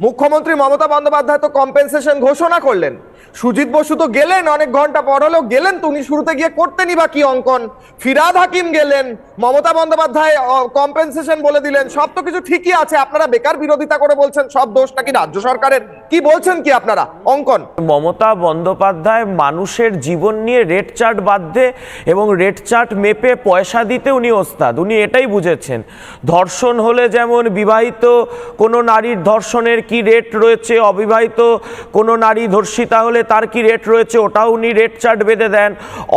মুখ্যমন্ত্রী মমতা বন্দ্যোপাধ্যায় তো কম্পেনসেশন ঘোষণা করলেন, সুজিত বসু তো গেলেন, অনেক ঘন্টা পর হলেও গেলেন, তো উনি শুরুতে গিয়ে করতেনই বা কি অঙ্কন। ফিরহাদ হাকিম গেলেন, মমতা বন্দ্যোপাধ্যায় কম্পেনসেশন বলে দিলেন, সব তো কিছু ঠিকই আছে। আপনারা বেকার বিরোধিতা করে বলছেন সব দোষ নাকি রাজ্য সরকারের। কি বলছেন কি আপনারা অঙ্কন? মমতা বন্দ্যোপাধ্যায় মানুষের জীবন নিয়ে রেড চার্ট বাঁধতে এবং রেড চার্ট মেপে পয়সা দিতে উনি ওস্তাদ। উনি এটাই বুঝেছেন, ধর্ষণ হলে যেমন বিবাহিত কোনো নারীর ধর্ষণের কি রেট রয়েছে, অবিবাহিত কোনো নারী ধর্ষিতা হলে তার কি রেট রয়েছে, ওটাও উনি রেড চার্ট বেঁধে দেন।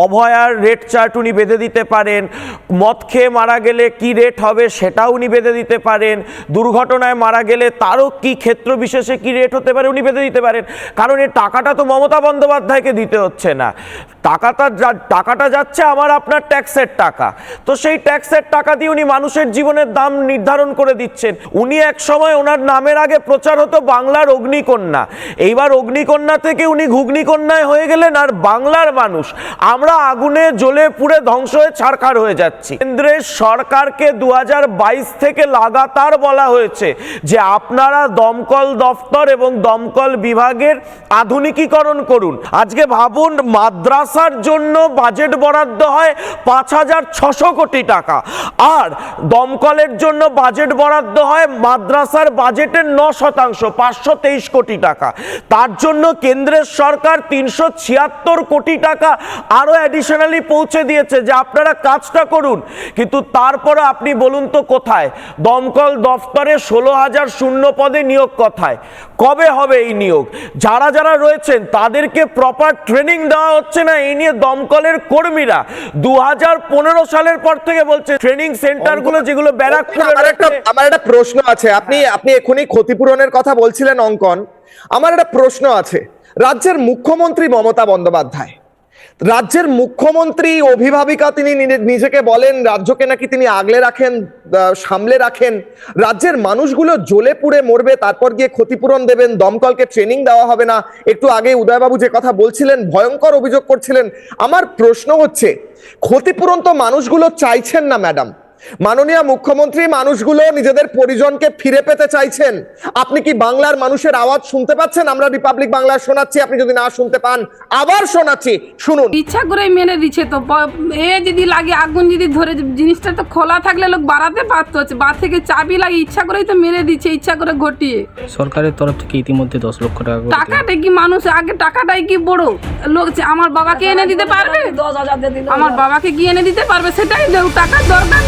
অভয়ার রেড চার্ট উনি বেঁধে দিতে পারেন। মদ খেয়ে মারা গেলে কি রেট হবে সেটাও উনি বেঁধে দিতে পারেন। দুর্ঘটনায় মারা গেলে তারও কি ক্ষেত্র বিশেষে কি রেট হতে পারে উনি বেঁধে দিতে পারেন। কারণ এই টাকাটা তো মমতা বন্দ্যোপাধ্যায়কে দিতে হচ্ছে না, টাকাটা যাচ্ছে আমার আপনার ট্যাক্সের টাকা। তো সেই ট্যাক্সের টাকা দিয়ে উনি মানুষের জীবনের দাম নির্ধারণ করে দিচ্ছেন। উনি এক সময় ওনার নামের আগে প্রচার হতো বাংলার অগ্নিকন্যা, এইবার অগ্নিকন্যা থেকে উনি ঘুগনিকন্যায় হয়ে গেলেন। আর বাংলার মানুষ আমরা আগুনে জ্বলে পুড়ে ধ্বংস হয়ে ছারখার হয়ে যাচ্ছি। কেন্দ্রের সরকারকে 2022 থেকে লাগাতার বলা হয়েছে যে আপনারা দমকল দফতর এবং দমকল বিভাগের আধুনিকীকরণ করুন। আজকে ভাবুন, মাদ্রাসার জন্য বাজেট বরাদ্দ হয় 5,600 কোটি টাকা, আর দমকলের জন্য বাজেট বরাদ্দ হয় মাদ্রাসার বাজেটের 9%, 523 কোটি টাকা। তার জন্য কেন্দ্রের সরকার 376 কোটি টাকা আরো অ্যাডিশনালি পৌঁছে দিয়েছে যে আপনারা কাজটা করুন। কিন্তু তারপরে আপনি বলুন তো কোথায় দমকল দফতরে 16,000 শূন্য পদে নিয়োগ? কোথায়, কবে হবে এই নিয়োগ? যারা যারা রয়েছেন তাদেরকে প্রপার ট্রেনিং দেওয়া হচ্ছে না। এই নিয়ে দমকলের কর্মীরা 2015 সালের পর থেকে বলছে ট্রেনিং সেন্টারগুলো যেগুলো ব্যারাকপুরে। আমার একটা প্রশ্ন আছে, আপনি এখনই ক্ষতিপূরণের কথা বলছিলেন অঙ্কন, আমার একটা প্রশ্ন আছে। রাজ্যের মুখ্যমন্ত্রী মমতা বন্দ্যোপাধ্যায়, রাজ্যের মুখ্যমন্ত্রী অভিভাবিকা, তিনি নিজেকে বলেন রাজ্যকে নাকি তিনি আগলে রাখেন, সামলে রাখেন। রাজ্যের মানুষগুলো জ্বলে পুড়ে মরবে, তারপর গিয়ে ক্ষতিপূরণ দেবেন, দমকলকে ট্রেনিং দেওয়া হবে না। একটু আগে উদয়বাবু যে কথা বলছিলেন, ভয়ঙ্কর অভিযোগ করছিলেন। আমার প্রশ্ন হচ্ছে, ক্ষতিপূরণ তো মানুষগুলো চাইছেন না ম্যাডাম। মাননীয় মুখ্যমন্ত্রী মানুষগুলো নিজেদের পরিজনকে ফিরে পেতে চাইছেন। আপনি কি বাংলার মানুষের আওয়াজ শুনতে পাচ্ছেন? আমরা রিপাবলিক বাংলা শোনাচ্ছি, আপনি যদি না শুনতে পান আবার শোনাচ্ছি, শুনুন। ইচ্ছা করে মেনে দিচ্ছে তো, যদি লাগে আগুন যদি ধরে, জিনিসটা তো খোলা থাকলে লোক বাড়াতে পারতো, বার থেকে চাবি লাগে, ইচ্ছা করেই তো মেরে দিচ্ছে, ইচ্ছা করে ঘটিয়ে। সরকারের তরফ থেকে ইতিমধ্যে 10 লক্ষ টাকা টাকাটা কি মানুষ আগে, টাকাটাই কি বড় লোক? আমার বাবাকে এনে দিতে পারবে, 10,000 আমার বাবাকে কি এনে দিতে পারবে? সেটাই টাকার দরকার।